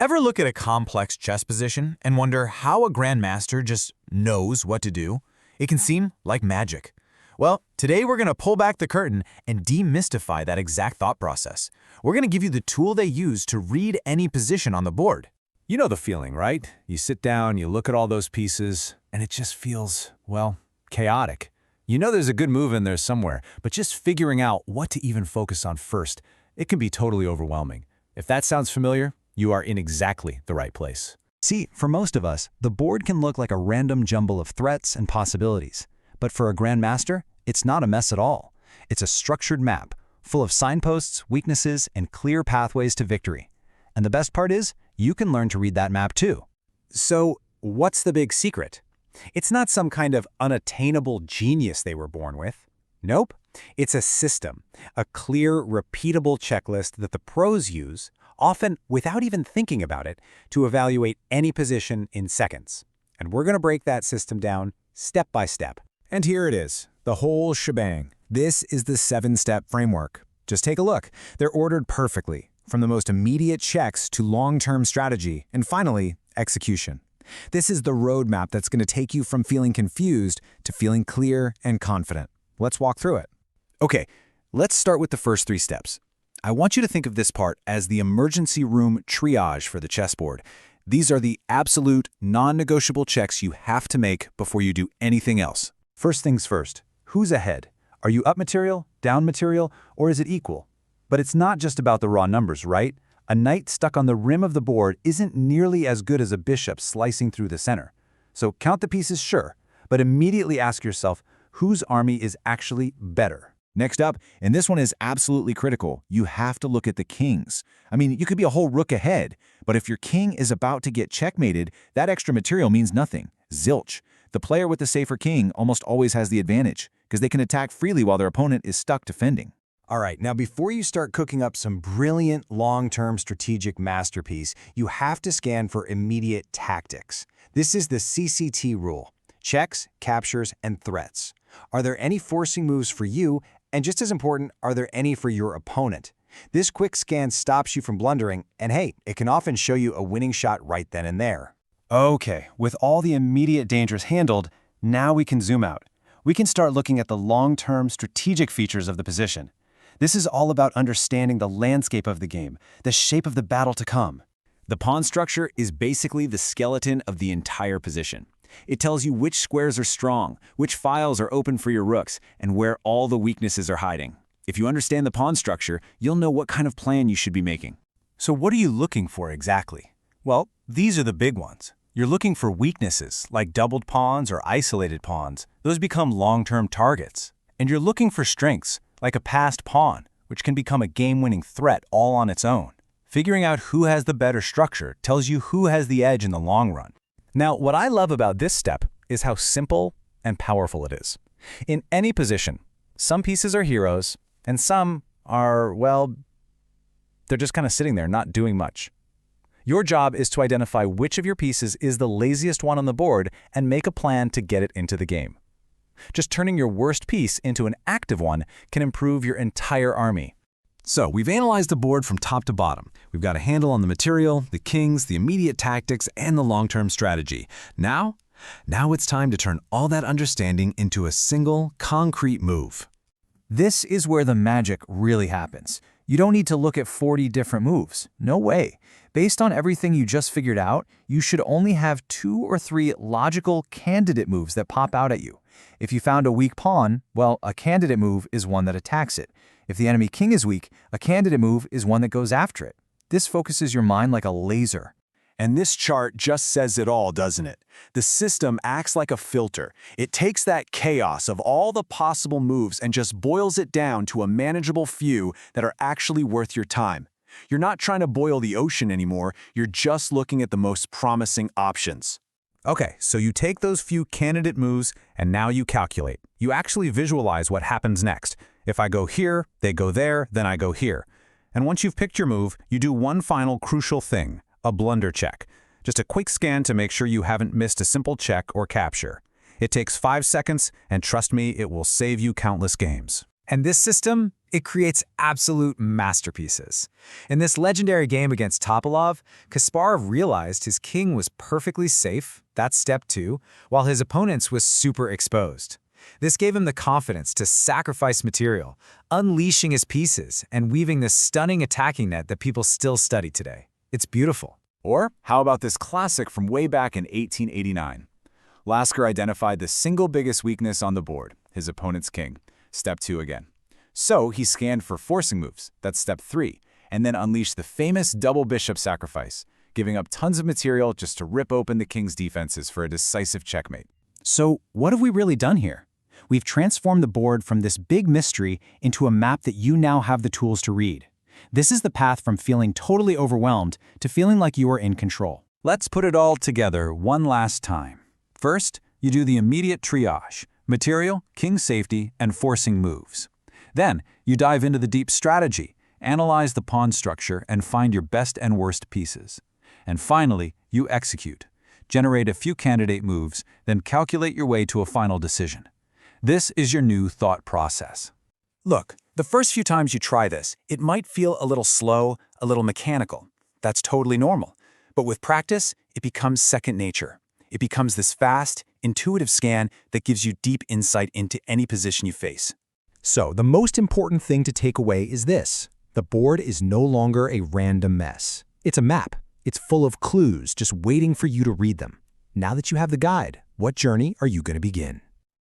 Ever look at a complex chess position and wonder how a grandmaster just knows what to do? It can seem like magic. Well, today we're going to pull back the curtain and demystify that exact thought process. We're going to give you the tool they use to read any position on the board. You know the feeling, right? You sit down, you look at all those pieces, and it just feels, well, chaotic. You know there's a good move in there somewhere, but just figuring out what to even focus on first, it can be totally overwhelming. If that sounds familiar, you are in exactly the right place. See, for most of us, the board can look like a random jumble of threats and possibilities. But for a grandmaster, it's not a mess at all. It's a structured map, full of signposts, weaknesses, and clear pathways to victory. And the best part is, you can learn to read that map too. So, what's the big secret? It's not some kind of unattainable genius they were born with. Nope. It's a system, a clear, repeatable checklist that the pros use, often without even thinking about it, to evaluate any position in seconds. And we're going to break that system down step by step. And here it is, the whole shebang. This is the 7-step framework. Just take a look. They're ordered perfectly, from the most immediate checks to long-term strategy, and finally, execution. This is the roadmap that's going to take you from feeling confused to feeling clear and confident. Let's walk through it. Okay, let's start with the first 3 steps. I want you to think of this part as the emergency room triage for the chessboard. These are the absolute, non-negotiable checks you have to make before you do anything else. First things first, who's ahead? Are you up material, down material, or is it equal? But it's not just about the raw numbers, right? A knight stuck on the rim of the board isn't nearly as good as a bishop slicing through the center. So count the pieces, sure, but immediately ask yourself, whose army is actually better? Next up, and this one is absolutely critical, you have to look at the kings. I mean, you could be a whole rook ahead, but if your king is about to get checkmated, that extra material means nothing. Zilch. The player with the safer king almost always has the advantage, because they can attack freely while their opponent is stuck defending. All right, now before you start cooking up some brilliant long-term strategic masterpiece, you have to scan for immediate tactics. This is the CCT rule: checks, captures, and threats. Are there any forcing moves for you? And just as important, are there any for your opponent? This quick scan stops you from blundering, and hey, it can often show you a winning shot right then and there. Okay, with all the immediate dangers handled, now we can zoom out. We can start looking at the long-term strategic features of the position. This is all about understanding the landscape of the game, the shape of the battle to come. The pawn structure is basically the skeleton of the entire position. It tells you which squares are strong, which files are open for your rooks, and where all the weaknesses are hiding. If you understand the pawn structure, you'll know what kind of plan you should be making. So what are you looking for exactly? Well, these are the big ones. You're looking for weaknesses, like doubled pawns or isolated pawns. Those become long-term targets. And you're looking for strengths, like a passed pawn, which can become a game-winning threat all on its own. Figuring out who has the better structure tells you who has the edge in the long run. Now, what I love about this step is how simple and powerful it is. In any position, some pieces are heroes, and some are, well, they're just kind of sitting there not doing much. Your job is to identify which of your pieces is the laziest one on the board and make a plan to get it into the game. Just turning your worst piece into an active one can improve your entire army. So, we've analyzed the board from top to bottom. We've got a handle on the material, the kings, the immediate tactics, and the long-term strategy. Now it's time to turn all that understanding into a single, concrete move. This is where the magic really happens. You don't need to look at 40 different moves. No way. Based on everything you just figured out, you should only have 2 or 3 logical candidate moves that pop out at you. If you found a weak pawn, well, a candidate move is one that attacks it. If the enemy king is weak, a candidate move is one that goes after it. This focuses your mind like a laser. And this chart just says it all, doesn't it? The system acts like a filter. It takes that chaos of all the possible moves and just boils it down to a manageable few that are actually worth your time. You're not trying to boil the ocean anymore, you're just looking at the most promising options. Okay, so you take those few candidate moves and now you calculate. You actually visualize what happens next. If I go here, they go there, then I go here. And once you've picked your move, you do one final crucial thing, a blunder check. Just a quick scan to make sure you haven't missed a simple check or capture. It takes 5 seconds, and trust me, it will save you countless games. And this system, It creates absolute masterpieces. In this legendary game against Topalov, Kasparov realized his king was perfectly safe, that's step 2, while his opponent's was super exposed. This gave him the confidence to sacrifice material, unleashing his pieces and weaving this stunning attacking net that people still study today. It's beautiful. Or how about this classic from way back in 1889? Lasker identified the single biggest weakness on the board, his opponent's king. Step 2 again. So he scanned for forcing moves, that's step 3, and then unleashed the famous double bishop sacrifice, giving up tons of material just to rip open the king's defenses for a decisive checkmate. So what have we really done here? We've transformed the board from this big mystery into a map that you now have the tools to read. This is the path from feeling totally overwhelmed to feeling like you are in control. Let's put it all together one last time. First, you do the immediate triage: material, king safety, and forcing moves. Then, you dive into the deep strategy, analyze the pawn structure, and find your best and worst pieces. And finally, you execute. Generate a few candidate moves, then calculate your way to a final decision. This is your new thought process. Look, the first few times you try this, it might feel a little slow, a little mechanical. That's totally normal. But with practice, it becomes second nature. It becomes this fast, intuitive scan that gives you deep insight into any position you face. So, the most important thing to take away is this: the board is no longer a random mess. It's a map. It's full of clues just waiting for you to read them. Now that you have the guide, what journey are you going to begin?